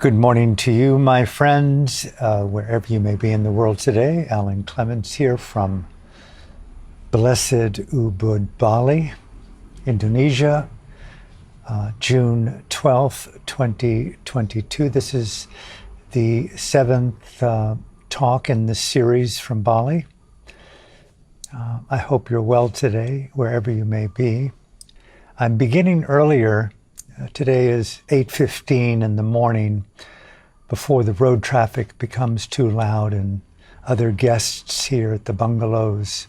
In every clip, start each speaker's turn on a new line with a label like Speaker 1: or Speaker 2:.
Speaker 1: Good morning to you, my friends, wherever you may be in the world today. Alan Clements here from blessed Ubud, Bali, Indonesia, June 12th, 2022. This is the seventh talk in this series from Bali. I hope you're well today, wherever you may be. I'm beginning earlier. Today is 8:15 in the morning, before the road traffic becomes too loud and other guests here at the bungalows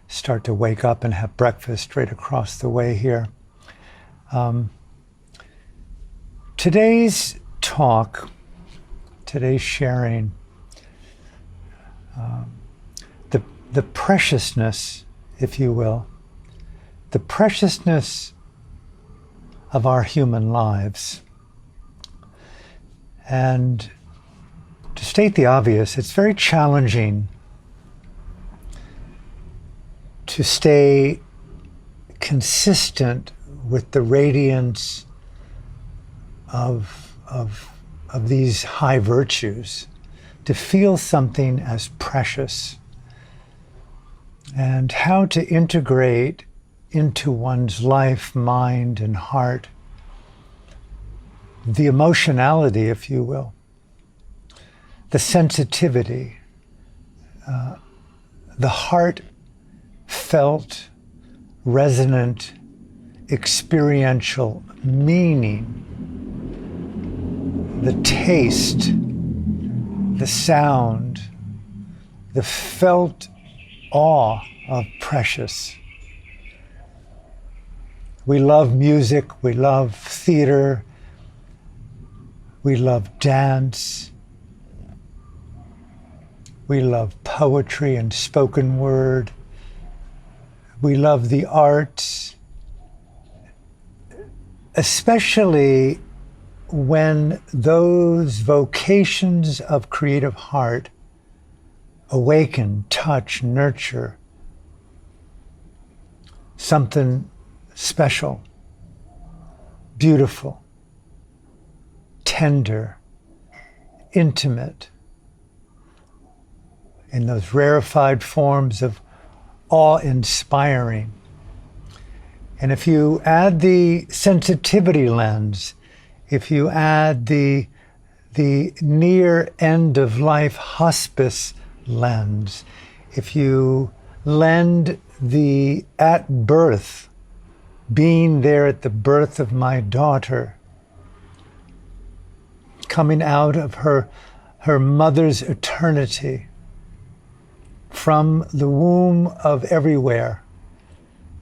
Speaker 1: start to wake up and have breakfast right across the way here. Today's talk, today's sharing, the preciousness, if you will, the preciousness of our human lives. And to state the obvious, it's very challenging to stay consistent with the radiance of these high virtues, to feel something as precious, and how to integrate into one's life, mind, and heart the emotionality, if you will, the sensitivity, the heart-felt, resonant, experiential meaning, the taste, the sound, the felt awe of precious. We love music, we love theater, we love dance, we love poetry and spoken word, we love the arts, especially when those vocations of creative heart awaken, touch, nurture something special, beautiful, tender, intimate, in those rarefied forms of awe-inspiring. And if you add the sensitivity lens, if you add the near end of life hospice lens, if you lend the at birth, being there at the birth of my daughter, coming out of her mother's eternity, from the womb of everywhere,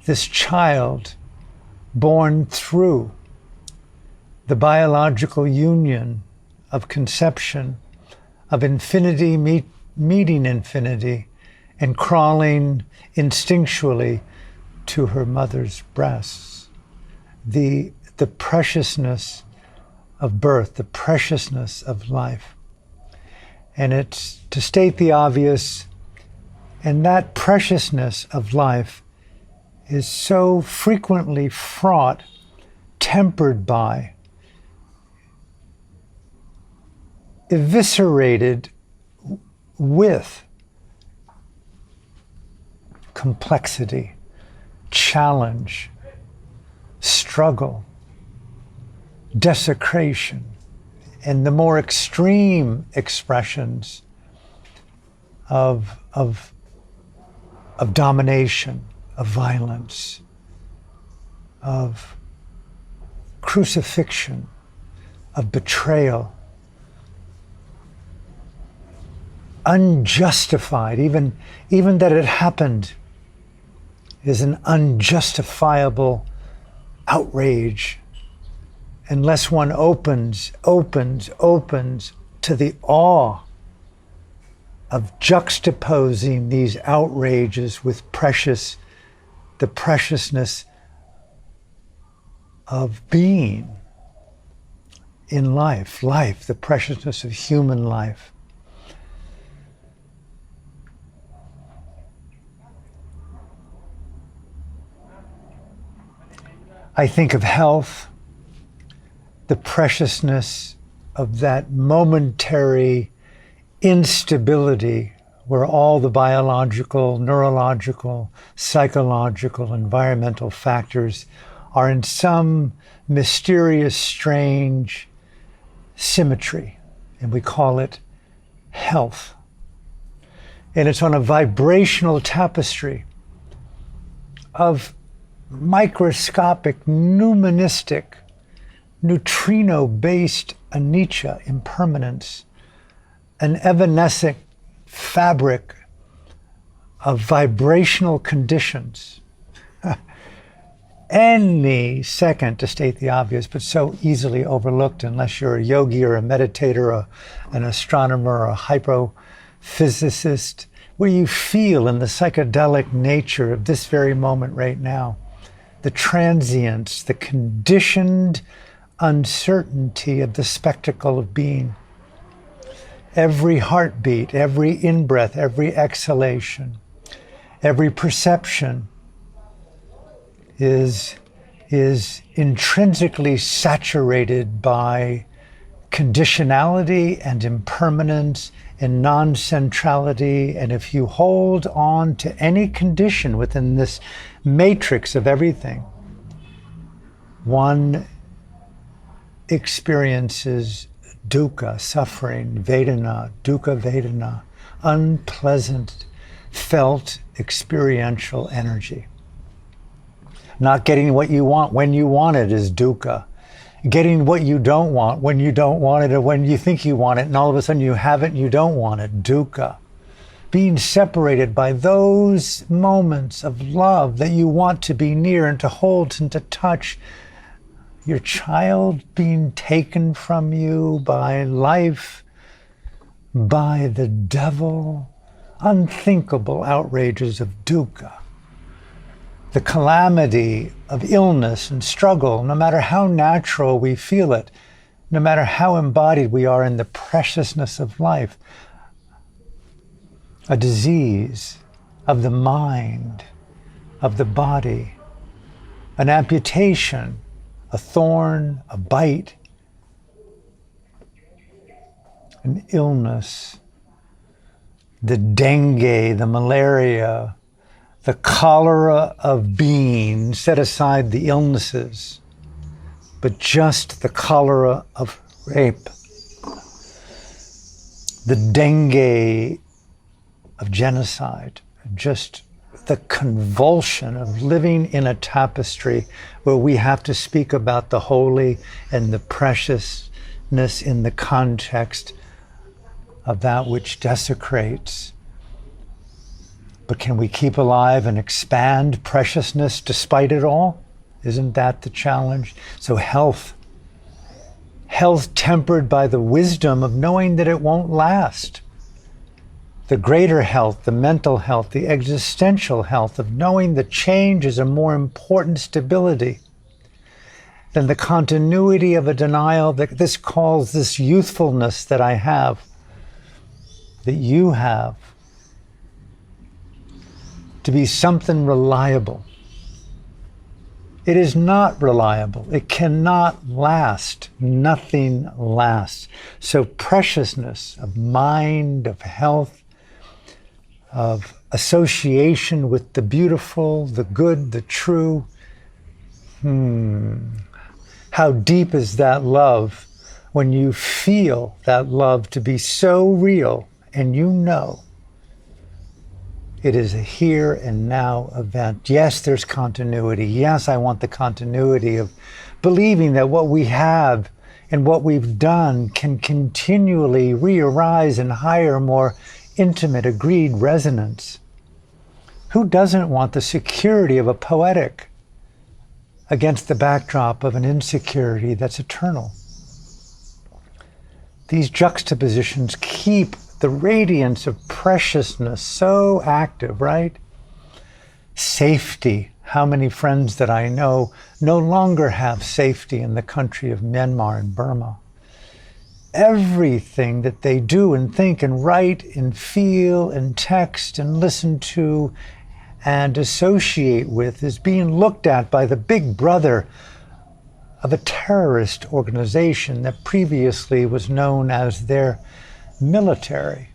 Speaker 1: this child born through the biological union of conception, of infinity meeting infinity, and crawling instinctually to her mother's breasts. The preciousness of birth, the preciousness of life. And it's, to state the obvious, and that preciousness of life is so frequently fraught, tempered by, eviscerated with complexity, challenge, struggle, desecration, and the more extreme expressions of domination, of violence, of crucifixion, of betrayal, unjustified, even that it happened is an unjustifiable outrage unless one opens to the awe of juxtaposing these outrages with the preciousness of being in life, the preciousness of human life. I think of health, the preciousness of that momentary instability where all the biological, neurological, psychological, environmental factors are in some mysterious, strange symmetry, and we call it health. And it's on a vibrational tapestry of microscopic, nuministic, neutrino-based anicca, impermanence, an evanescent fabric of vibrational conditions. Any second, to state the obvious, but so easily overlooked unless you're a yogi or a meditator or an astronomer or a hypophysicist, where you feel in the psychedelic nature of this very moment right now, the transience, the conditioned uncertainty of the spectacle of being. Every heartbeat, every in-breath, every exhalation, every perception is intrinsically saturated by conditionality and impermanence and non-centrality. And if you hold on to any condition within this matrix of everything, one experiences dukkha, suffering, vedana, dukkha vedana, unpleasant, felt experiential energy. Not getting what you want when you want it is dukkha. Getting what you don't want when you don't want it, or when you think you want it and all of a sudden you have it and you don't want it, dukkha. Being separated by those moments of love that you want to be near and to hold and to touch. Your child being taken from you by life, by the devil, unthinkable outrages of dukkha. The calamity of illness and struggle, no matter how natural we feel it, no matter how embodied we are in the preciousness of life, a disease of the mind, of the body, an amputation, a thorn, a bite, an illness, the dengue, the malaria, the cholera of being, set aside the illnesses, but just the cholera of rape, the dengue of genocide, just the convulsion of living in a tapestry where we have to speak about the holy and the preciousness in the context of that which desecrates. But can we keep alive and expand preciousness despite it all? Isn't that the challenge? So health tempered by the wisdom of knowing that it won't last. The greater health, the mental health, the existential health of knowing that change is a more important stability than the continuity of a denial that this calls this youthfulness that I have, that you have, to be something reliable. It is not reliable. It cannot last. Nothing lasts. So preciousness of mind, of health, of association with the beautiful, the good, the true. How deep is that love when you feel that love to be so real and you know it is a here and now event. Yes, there's continuity. Yes, I want the continuity of believing that what we have and what we've done can continually re-arise in higher, more intimate, agreed resonance. Who doesn't want the security of a poetic against the backdrop of an insecurity that's eternal? These juxtapositions keep the radiance of preciousness so active, right? Safety. How many friends that I know no longer have safety in the country of Myanmar and Burma? Everything that they do and think and write and feel and text and listen to and associate with is being looked at by the big brother of a terrorist organization that previously was known as their military,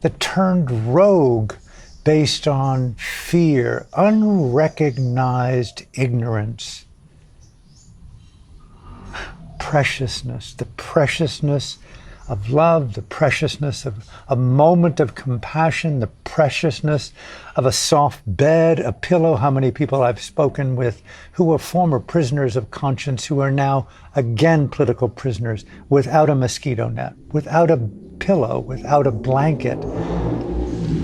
Speaker 1: that turned rogue based on fear, unrecognized ignorance, preciousness, the preciousness of love, the preciousness of a moment of compassion, the preciousness of a soft bed, a pillow. How many people I've spoken with who were former prisoners of conscience who are now again political prisoners without a mosquito net, without a pillow, without a blanket,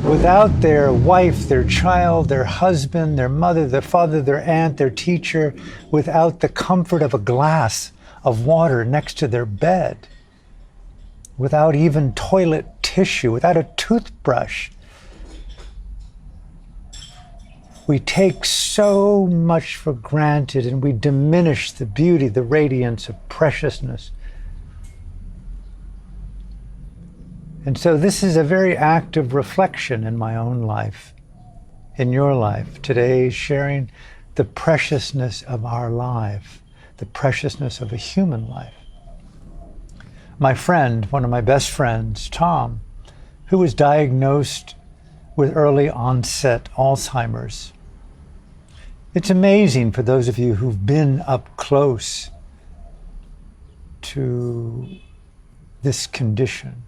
Speaker 1: without their wife, their child, their husband, their mother, their father, their aunt, their teacher, without the comfort of a glass of water next to their bed, without even toilet tissue, without a toothbrush. We take so much for granted and we diminish the beauty, the radiance of preciousness. And so this is a very active reflection in my own life, in your life. Today, sharing the preciousness of our life, the preciousness of a human life. My friend, one of my best friends, Tom, who was diagnosed with early onset Alzheimer's. It's amazing for those of you who've been up close to this condition.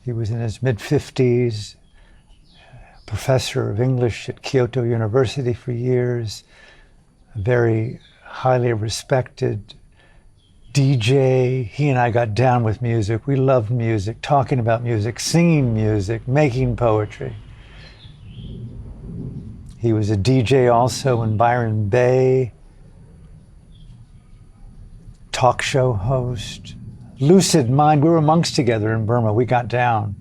Speaker 1: He was in his mid-50s, professor of English at Kyoto University for years, a very highly respected DJ. He and I got down with music. We loved music, talking about music, singing music, making poetry. He was a DJ also in Byron Bay, talk show host, lucid mind. We were monks together in Burma. We got down.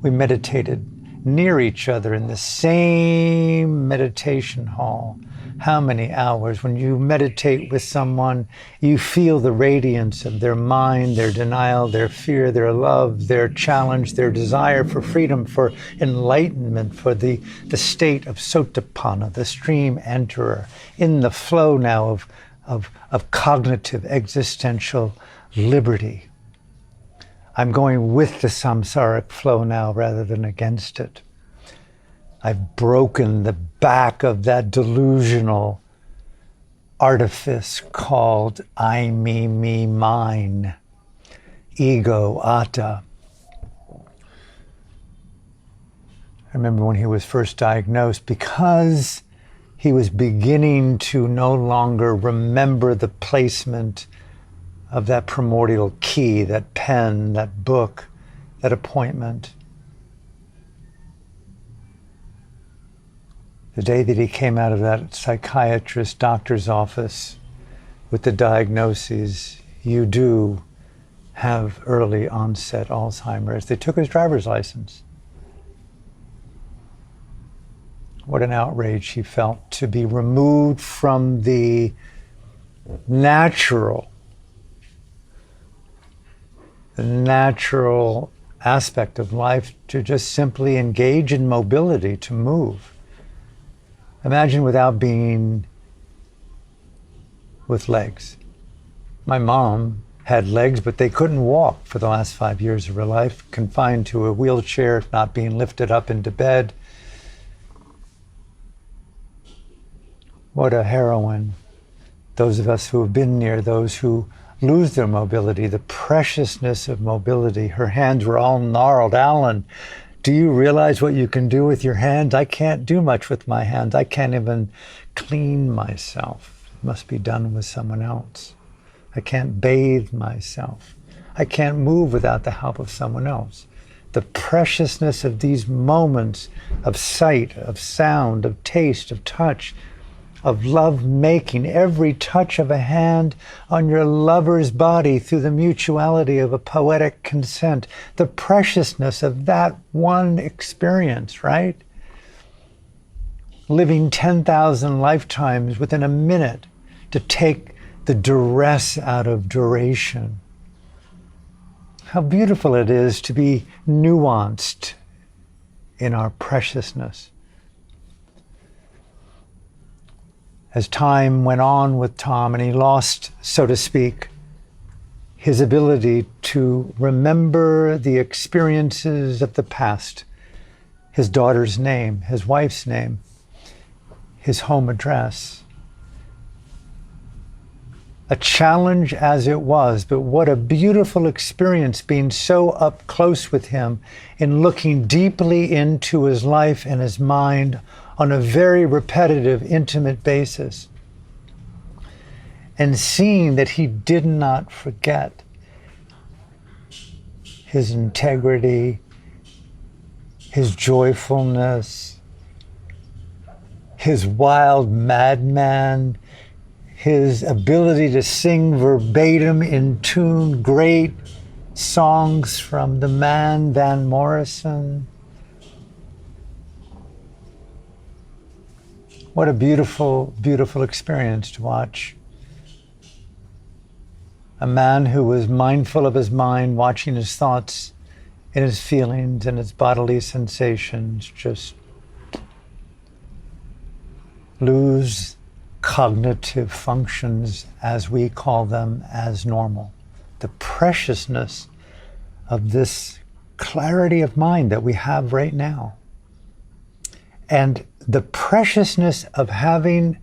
Speaker 1: We meditated near each other in the same meditation hall. How many hours? When you meditate with someone, you feel the radiance of their mind, their denial, their fear, their love, their challenge, their desire for freedom, for enlightenment, for the state of sotapanna, the stream enterer, in the flow now of cognitive existential liberty. I'm going with the samsaric flow now rather than against it. I've broken the back of that delusional artifice called I, me, mine, ego, atta. I remember when he was first diagnosed, because he was beginning to no longer remember the placement of that primordial key, that pen, that book, that appointment. The day that he came out of that psychiatrist doctor's office with the diagnoses, you do have early onset Alzheimer's. They took his driver's license. What an outrage he felt to be removed from the natural aspect of life to just simply engage in mobility, to move. Imagine without being with legs. My mom had legs, but they couldn't walk for the last 5 years of her life, confined to a wheelchair, not being lifted up into bed. What a heroine. Those of us who have been near those who lose their mobility, the preciousness of mobility. Her hands were all gnarled. Alan, do you realize what you can do with your hands? I can't do much with my hands. I can't even clean myself. It must be done with someone else. I can't bathe myself. I can't move without the help of someone else. The preciousness of these moments of sight, of sound, of taste, of touch, of love making, every touch of a hand on your lover's body through the mutuality of a poetic consent, the preciousness of that one experience, right? Living 10,000 lifetimes within a minute to take the duress out of duration. How beautiful it is to be nuanced in our preciousness. as time went on with Tom and he lost, so to speak, his ability to remember the experiences of the past, his daughter's name, his wife's name, his home address. A challenge as it was, but what a beautiful experience being so up close with him and looking deeply into his life and his mind on a very repetitive, intimate basis. And seeing that he did not forget his integrity, his joyfulness, his wild madman, his ability to sing verbatim in tune great songs from the man Van Morrison. What a beautiful, beautiful experience to watch. A man who was mindful of his mind, watching his thoughts and his feelings and his bodily sensations just lose cognitive functions, as we call them, as normal. The preciousness of this clarity of mind that we have right now. And the preciousness of having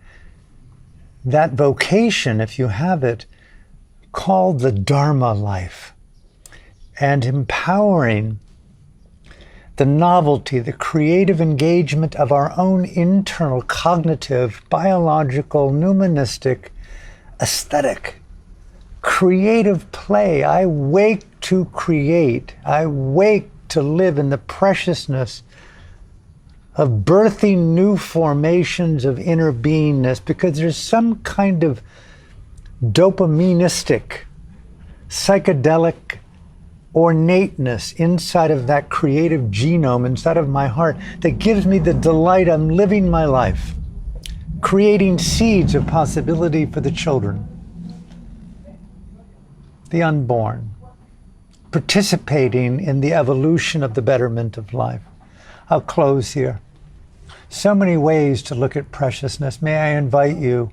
Speaker 1: that vocation, if you have it, called the Dharma life, and empowering the novelty, the creative engagement of our own internal cognitive, biological, nuministic, aesthetic, creative play. I wake to create. I wake to live in the preciousness of birthing new formations of inner beingness, because there's some kind of dopaministic, psychedelic ornateness inside of that creative genome, inside of my heart, that gives me the delight. I'm living my life, creating seeds of possibility for the children, the unborn, participating in the evolution of the betterment of life. I'll close here. So many ways to look at preciousness. May I invite you,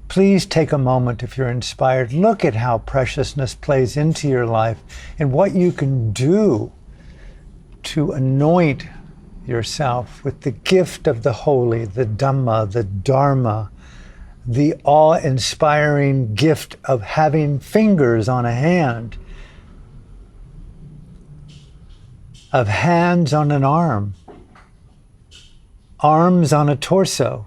Speaker 1: please take a moment, if you're inspired, look at how preciousness plays into your life and what you can do to anoint yourself with the gift of the holy, the Dhamma, the Dharma, the awe-inspiring gift of having fingers on a hand, of hands on an arm, arms on a torso,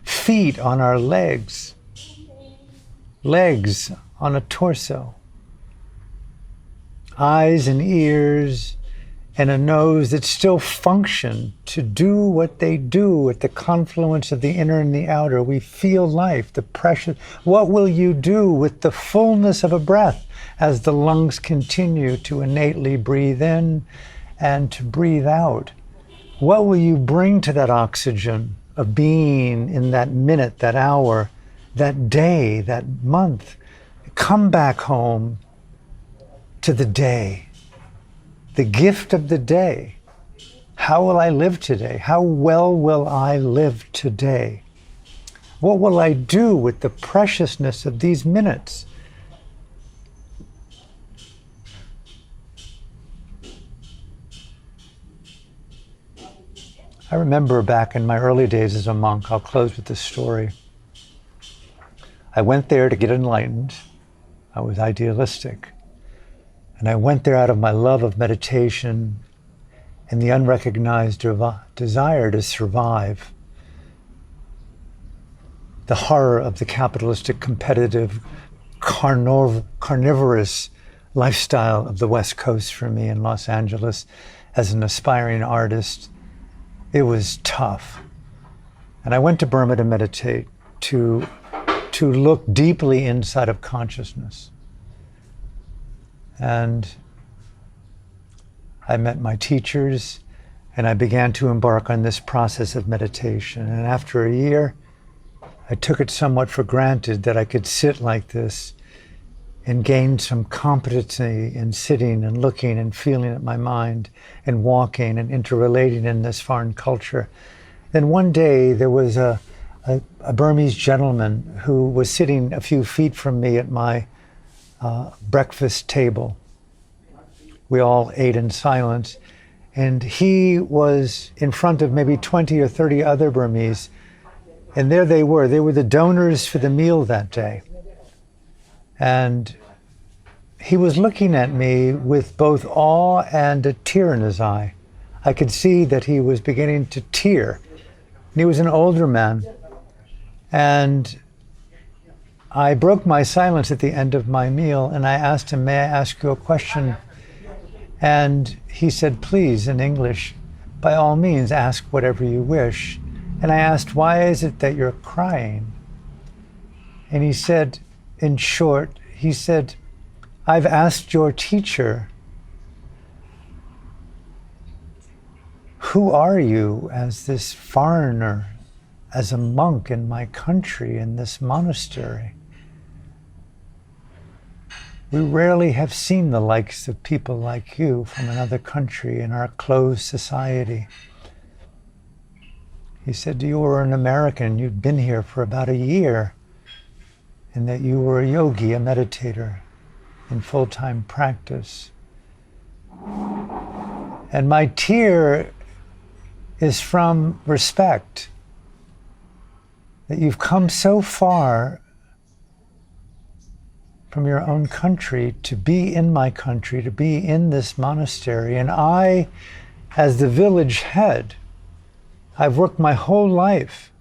Speaker 1: feet on our legs, legs on a torso, eyes and ears and a nose that still function to do what they do at the confluence of the inner and the outer. We feel life, the precious. What will you do with the fullness of a breath as the lungs continue to innately breathe in and to breathe out? What will you bring to that oxygen of being in that minute, that hour, that day, that month? Come back home to the day, the gift of the day. How will I live today? How well will I live today? What will I do with the preciousness of these minutes? I remember back in my early days as a monk, I'll close with this story. I went there to get enlightened. I was idealistic. And I went there out of my love of meditation and the unrecognized desire to survive the horror of the capitalistic, competitive, carnivorous lifestyle of the West Coast for me in Los Angeles as an aspiring artist. It was tough. And I went to Burma to meditate, to look deeply inside of consciousness. And I met my teachers, and I began to embark on this process of meditation. And after a year, I took it somewhat for granted that I could sit like this and gain some competency in sitting and looking and feeling at my mind and walking and interrelating in this foreign culture. Then one day there was a a Burmese gentleman who was sitting a few feet from me at my breakfast table. We all ate in silence, and he was in front of maybe 20 or 30 other Burmese, and there they were. They were the donors for the meal that day. And he was looking at me with both awe and a tear in his eye. I could see that he was beginning to tear. And he was an older man. And I broke my silence at the end of my meal, and I asked him, "May I ask you a question?" And he said, "Please," in English, "by all means, ask whatever you wish." And I asked, "Why is it that you're crying?" And he said, in short, he said, "I've asked your teacher, who are you as this foreigner, as a monk in my country, in this monastery? We rarely have seen the likes of people like you from another country in our closed society." He said, "You were an American, you'd been here for about a year, and that you were a yogi, a meditator in full-time practice." And my tear is from respect, that you've come so far from your own country to be in my country, to be in this monastery. And I, as the village head, I've worked my whole life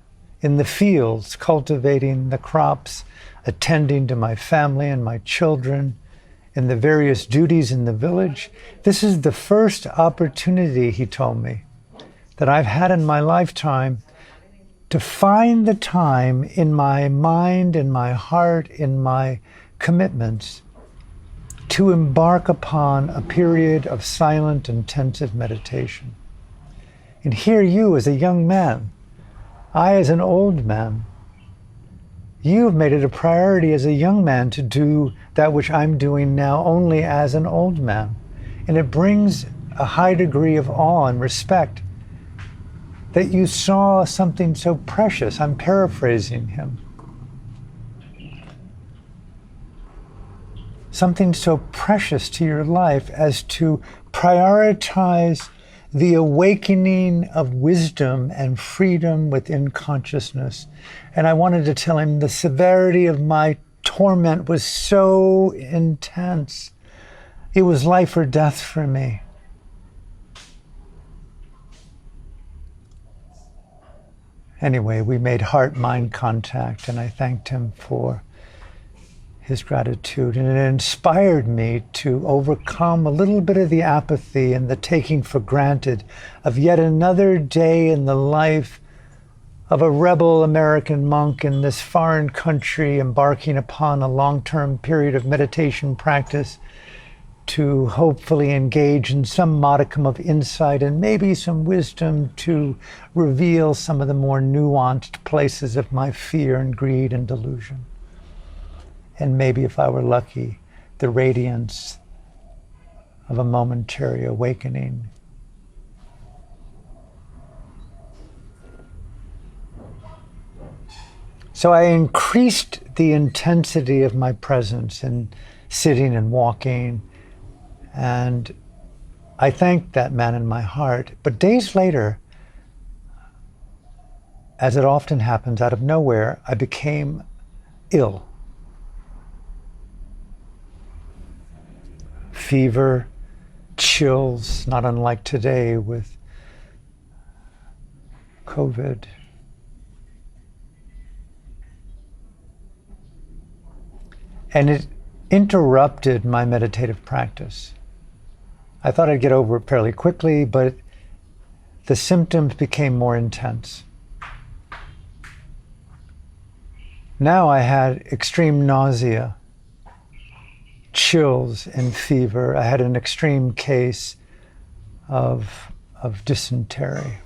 Speaker 1: in the fields, cultivating the crops, attending to my family and my children, in the various duties in the village. This is the first opportunity, he told me, that I've had in my lifetime to find the time in my mind, in my heart, in my commitments, to embark upon a period of silent, intensive meditation. And here you, as a young man, I as an old man, you have made it a priority as a young man to do that which I'm doing now only as an old man. And it brings a high degree of awe and respect that you saw something so precious. I'm paraphrasing him. Something so precious to your life as to prioritize the awakening of wisdom and freedom within consciousness. And I wanted to tell him the severity of my torment was so intense. It was life or death for me. Anyway, we made heart-mind contact, and I thanked him for his gratitude, and it inspired me to overcome a little bit of the apathy and the taking for granted of yet another day in the life of a rebel American monk in this foreign country, embarking upon a long-term period of meditation practice to hopefully engage in some modicum of insight and maybe some wisdom to reveal some of the more nuanced places of my fear and greed and delusion. And maybe, if I were lucky, the radiance of a momentary awakening. So I increased the intensity of my presence in sitting and walking, and I thanked that man in my heart. But days later, as it often happens out of nowhere, I became ill. Fever, chills, not unlike today with COVID. And it interrupted my meditative practice. I thought I'd get over it fairly quickly, but the symptoms became more intense. Now I had extreme nausea, chills, and fever. I had an extreme case of dysentery.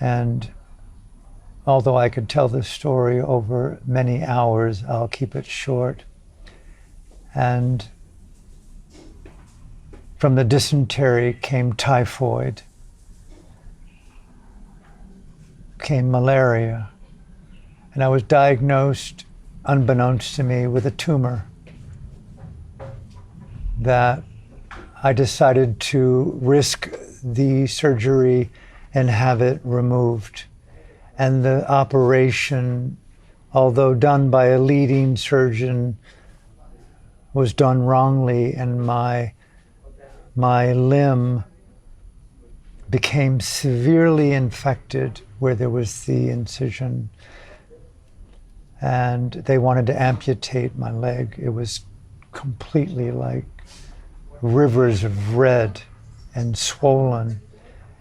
Speaker 1: And although I could tell this story over many hours, I'll keep it short. And from the dysentery came typhoid, came malaria. And I was diagnosed, unbeknownst to me, with a tumor that I decided to risk the surgery and have it removed. And the operation, although done by a leading surgeon, was done wrongly, and my limb became severely infected where there was the incision. And they wanted to amputate my leg. It was completely like rivers of red and swollen.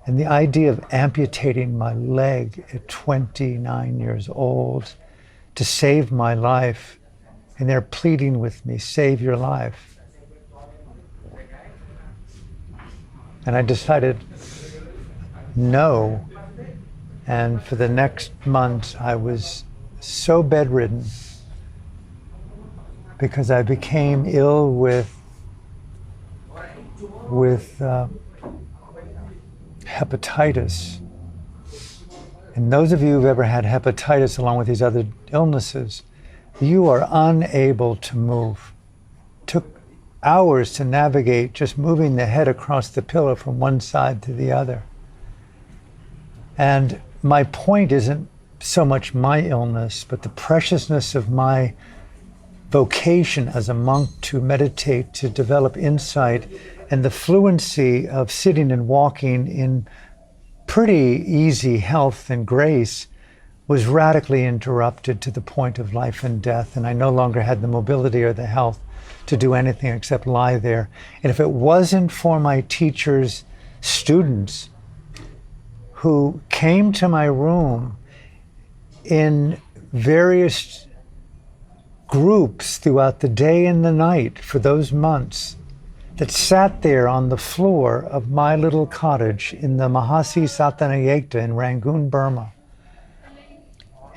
Speaker 1: And the idea of amputating my leg at 29 years old to save my life, and they're pleading with me, save your life. And I decided no. And for the next month, I was so bedridden because I became ill with hepatitis. And those of you who've ever had hepatitis along with these other illnesses, you are unable to move. It took hours to navigate just moving the head across the pillow from one side to the other. And my point isn't so much my illness, but the preciousness of my vocation as a monk to meditate, to develop insight, and the fluency of sitting and walking in pretty easy health and grace was radically interrupted to the point of life and death. And I no longer had the mobility or the health to do anything except lie there. And if it wasn't for my teacher's students who came to my room in various groups throughout the day and the night for those months, that sat there on the floor of my little cottage in the Mahasi Satanayekta in Rangoon, Burma,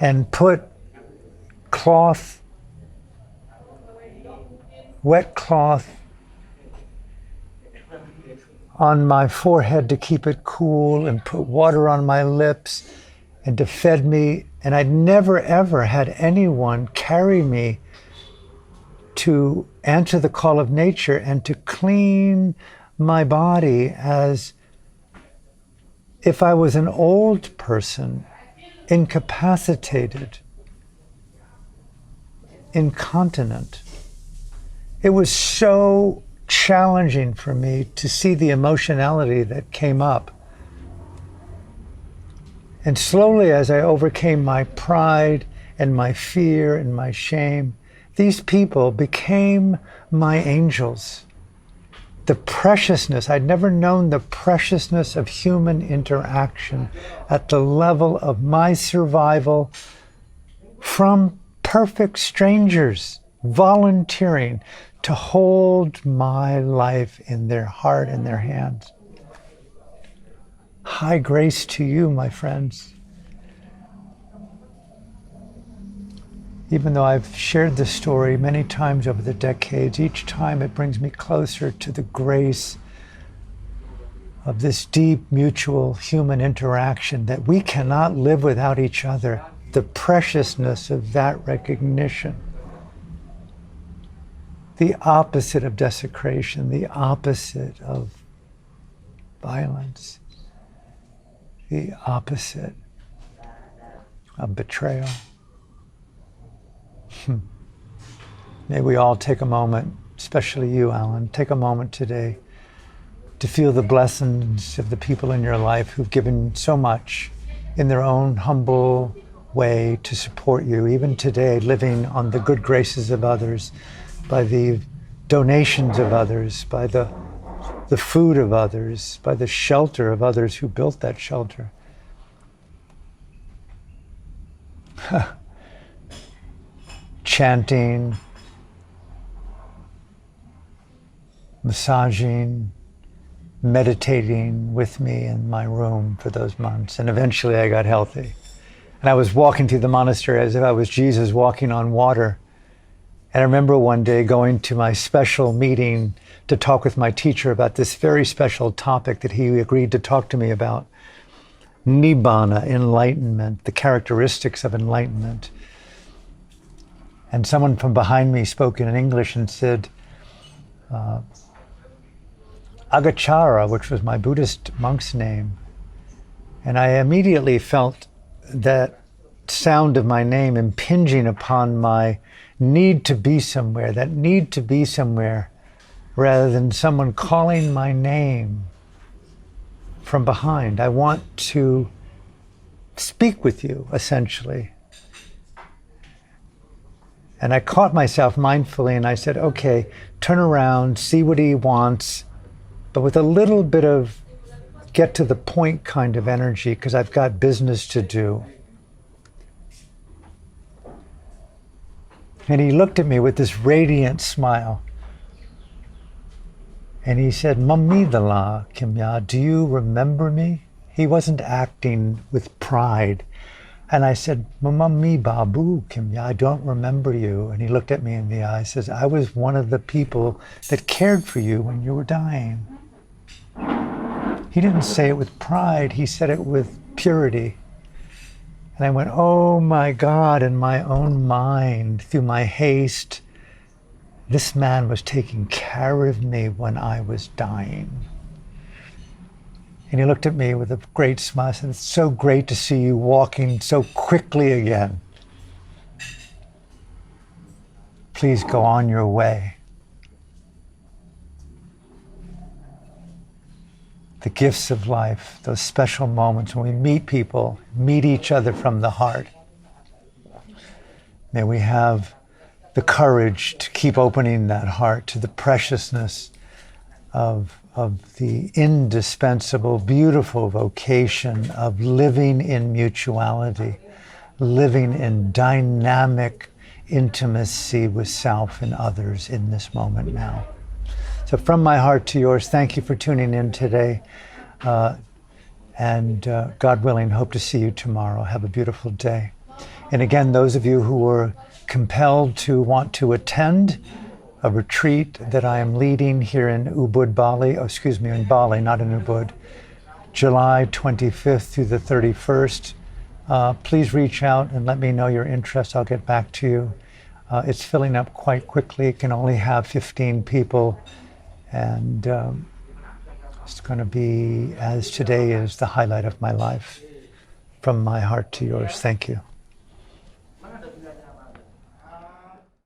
Speaker 1: and put wet cloth on my forehead to keep it cool, and put water on my lips, and to fed me. And I'd never ever had anyone carry me to answer the call of nature and to clean my body as if I was an old person, incapacitated, incontinent. It was so challenging for me to see the emotionality that came up. And slowly, as I overcame my pride and my fear and my shame, these people became my angels. The preciousness, I'd never known the preciousness of human interaction at the level of my survival from perfect strangers volunteering to hold my life in their heart and their hands. High grace to you, my friends. Even though I've shared this story many times over the decades, each time it brings me closer to the grace of this deep mutual human interaction, that we cannot live without each other. The preciousness of that recognition. The opposite of desecration, the opposite of violence, the opposite of betrayal. May we all take a moment, especially you, Alan, take a moment today to feel the blessings of the people in your life who've given so much in their own humble way to support you, even today, living on the good graces of others, by the donations of others, by the food of others, by the shelter of others who built that shelter. Chanting, massaging, meditating with me in my room for those months. And eventually I got healthy. And I was walking through the monastery as if I was Jesus walking on water. And I remember one day going to my special meeting to talk with my teacher about this very special topic that he agreed to talk to me about. nibbana, enlightenment, the characteristics of enlightenment. And someone from behind me spoke in English and said, Agachara, which was my Buddhist monk's name. And I immediately felt that sound of my name impinging upon my need to be somewhere, that need to be somewhere, rather than someone calling my name from behind. I want to speak with you, essentially. And I caught myself mindfully and I said, okay, turn around, see what he wants, but with a little bit of get to the point kind of energy, because I've got business to do. And he looked at me with this radiant smile. And he said, Mamidala Kimya, do you remember me? He wasn't acting with pride. And I said, Mamami Babu Kimya, I don't remember you. And he looked at me in the eye and says, I was one of the people that cared for you when you were dying. He didn't say it with pride, he said it with purity. And I went, oh my God, in my own mind, through my haste, this man was taking care of me when I was dying. And he looked at me with a great smile and said, it's so great to see you walking so quickly again. Please go on your way. The gifts of life, those special moments when we meet people, meet each other from the heart. May we have the courage to keep opening that heart to the preciousness of the indispensable, beautiful vocation of living in mutuality, living in dynamic intimacy with self and others in this moment now. So from my heart to yours, thank you for tuning in today. And God willing, hope to see you tomorrow. Have a beautiful day. And again, those of you who were compelled to want to attend a retreat that I am leading here in Ubud, Bali, in Bali, not in Ubud, July 25th through the 31st. Please reach out and let me know your interest. I'll get back to you. It's filling up quite quickly. It can only have 15 people. And it's going to be, as today is the highlight of my life. From my heart to yours. Thank you.